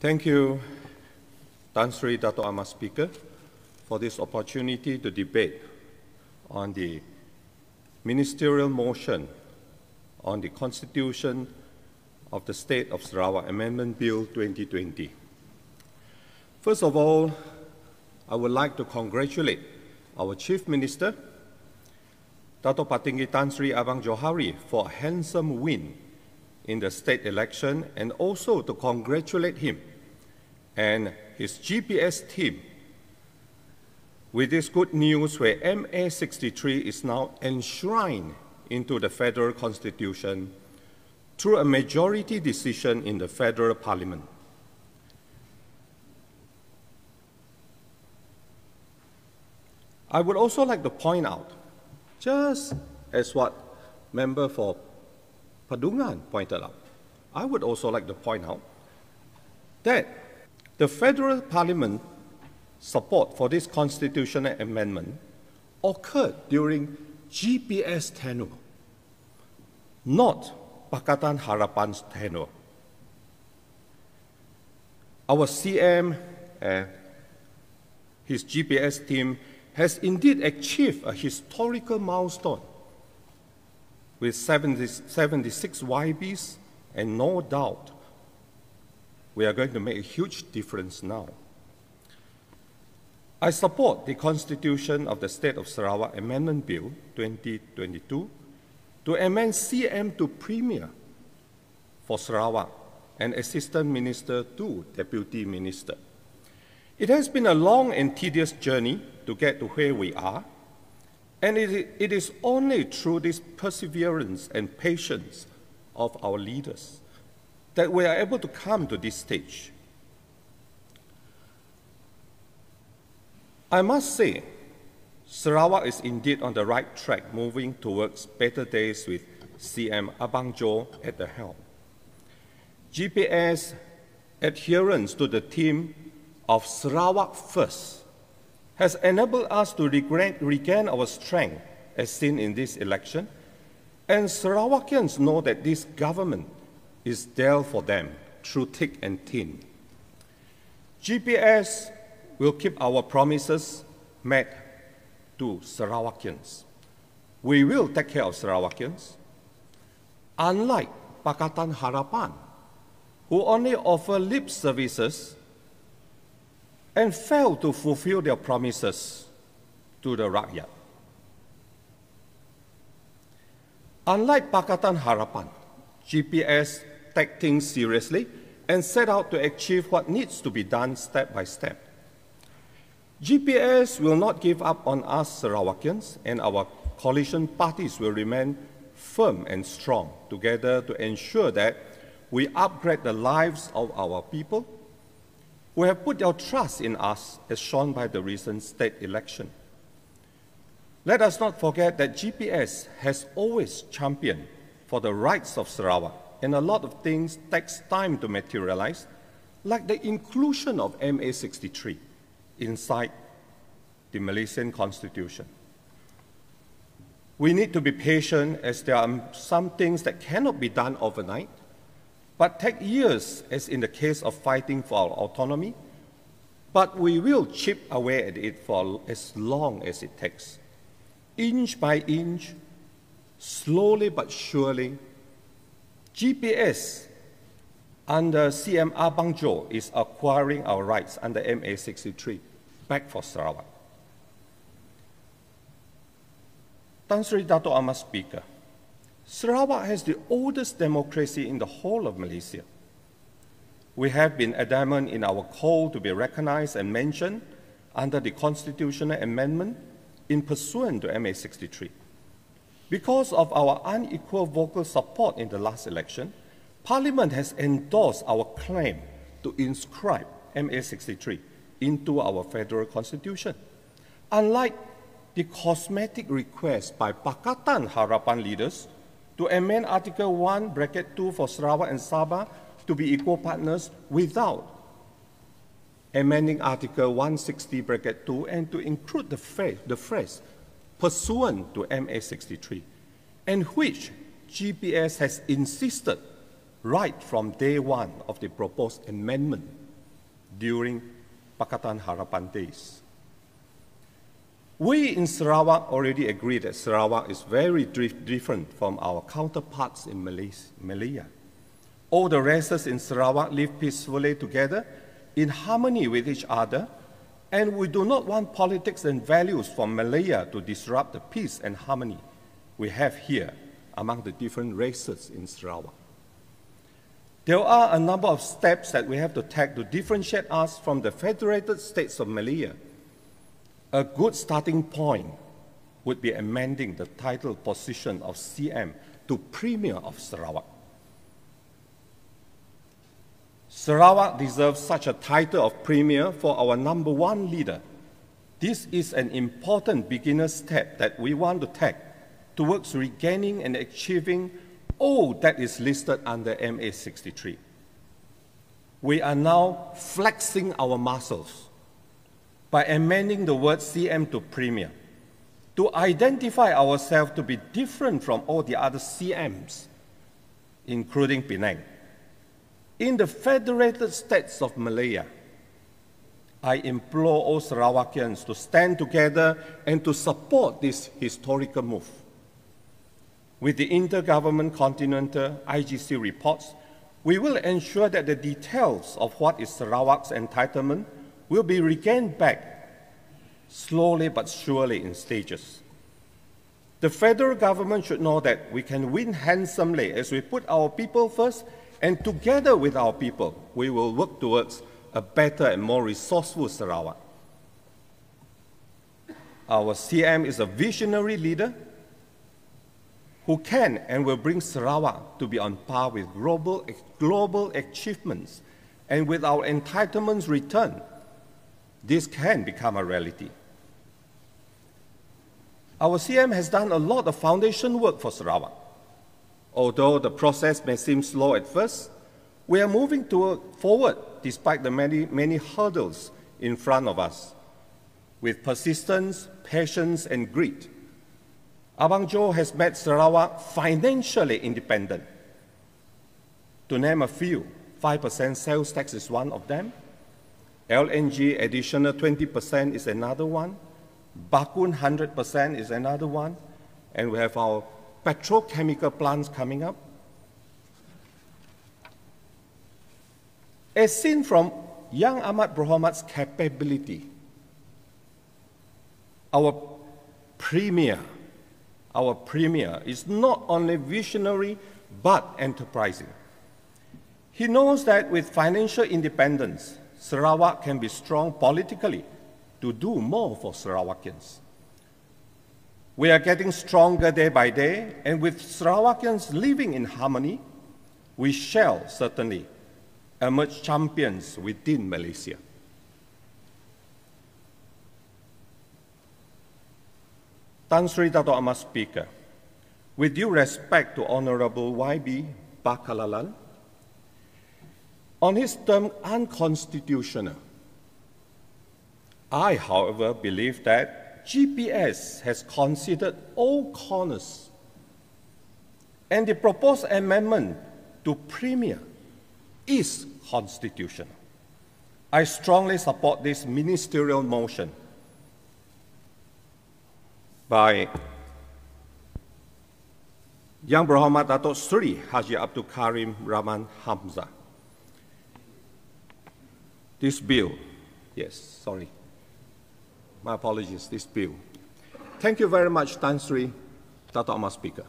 Thank you, Tan Sri Dato' Ahmad Speaker, for this opportunity to debate on the ministerial motion on the Constitution of the State of Sarawak Amendment Bill 2020. First of all, I would like to congratulate our Chief Minister, Dato' Patinggi Tan Sri Abang Johari, for a handsome win in the state election, and also to congratulate him and his GPS team with this good news where MA 63 is now enshrined into the federal constitution through a majority decision in the federal parliament. I would also like to point out, just as what Member for Padungan pointed out, I would also like to point out that the federal parliament support for this constitutional amendment occurred during GPS tenure, not Pakatan Harapan's tenure. Our CM and his GPS team has indeed achieved a historical milestone with 76 YBs, and no doubt we are going to make a huge difference now. I support the Constitution of the State of Sarawak Amendment Bill 2022 to amend CM to Premier for Sarawak and Assistant Minister to Deputy Minister. It has been a long and tedious journey to get to where we are, and it is only through this perseverance and patience of our leaders that we are able to come to this stage. I must say, Sarawak is indeed on the right track, moving towards better days with CM Abang Jo at the helm. GPS adherence to the theme of Sarawak First has enabled us to regain our strength as seen in this election, and Sarawakians know that this government is there for them through thick and thin. GPS will keep our promises made to Sarawakians. We will take care of Sarawakians, unlike Pakatan Harapan, who only offer lip services and fail to fulfill their promises to the rakyat. Unlike Pakatan Harapan, GPS take things seriously and set out to achieve what needs to be done step by step. GPS will not give up on us Sarawakians, and our coalition parties will remain firm and strong together to ensure that we upgrade the lives of our people who have put their trust in us, as shown by the recent state election. Let us not forget that GPS has always championed for the rights of Sarawak, and a lot of things takes time to materialize, like the inclusion of MA 63 inside the Malaysian Constitution. We need to be patient, as there are some things that cannot be done overnight, but take years, as in the case of fighting for our autonomy, but we will chip away at it for as long as it takes. Inch by inch, slowly but surely, GPS under CM Abang Jo is acquiring our rights under MA 63 back for Sarawak. Tan Sri Dato' Ahmad Speaker, Sarawak has the oldest democracy in the whole of Malaysia. We have been adamant in our call to be recognized and mentioned under the constitutional amendment in pursuant to MA 63. Because of our unequal vocal support in the last election, Parliament has endorsed our claim to inscribe MA 63 into our federal constitution. Unlike the cosmetic request by Pakatan Harapan leaders to amend Article 1(2) for Sarawak and Sabah to be equal partners without amending Article 160(2) and to include the phrase pursuant to MA 63, and which GPS has insisted right from day one of the proposed amendment during Pakatan Harapan days. We in Sarawak already agree that Sarawak is very different from our counterparts in Malaya. All the races in Sarawak live peacefully together in harmony with each other, and we do not want politics and values from Malaya to disrupt the peace and harmony we have here among the different races in Sarawak. There are a number of steps that we have to take to differentiate us from the Federated States of Malaya. A good starting point would be amending the title position of CM to Premier of Sarawak. Sarawak deserves such a title of Premier for our #1 leader. This is an important beginner step that we want to take towards regaining and achieving all that is listed under MA 63. We are now flexing our muscles by amending the word CM to Premier, to identify ourselves to be different from all the other CMs, including Penang. In the Federated States of Malaya, I implore all Sarawakians to stand together and to support this historical move. With the Intergovernment Continental IGC reports, we will ensure that the details of what is Sarawak's entitlement will be regained back slowly but surely in stages. The federal government should know that we can win handsomely as we put our people first, and together with our people, we will work towards a better and more resourceful Sarawak. Our CM is a visionary leader who can and will bring Sarawak to be on par with global achievements, and with our entitlements returned, this can become a reality. Our CM has done a lot of foundation work for Sarawak. Although the process may seem slow at first, we are moving forward despite the many hurdles in front of us. With persistence, patience, and grit, Abang Jo has made Sarawak financially independent. To name a few, 5% sales tax is one of them. LNG additional 20% is another one. Bakun 100% is another one. And we have our petrochemical plants coming up. As seen from young Ahmad Berhormat's capability, our premier is not only visionary but enterprising. He knows that with financial independence, Sarawak can be strong politically to do more for Sarawakians. We are getting stronger day by day, and with Sarawakians living in harmony, we shall certainly emerge champions within Malaysia. Tan Sri Dato' Ahmad Speaker, with due respect to Honorable YB Bakalalan, on his term unconstitutional, I, however, believe that GPS has considered all corners, and the proposed amendment to Premier is constitutional. I strongly support this ministerial motion by Yang Berhormat Datuk Seri Haji Abdul Karim Rahman Hamzah. This bill, my apologies, this bill. Thank you very much, Tan Sri Dato' Ahmad Speaker.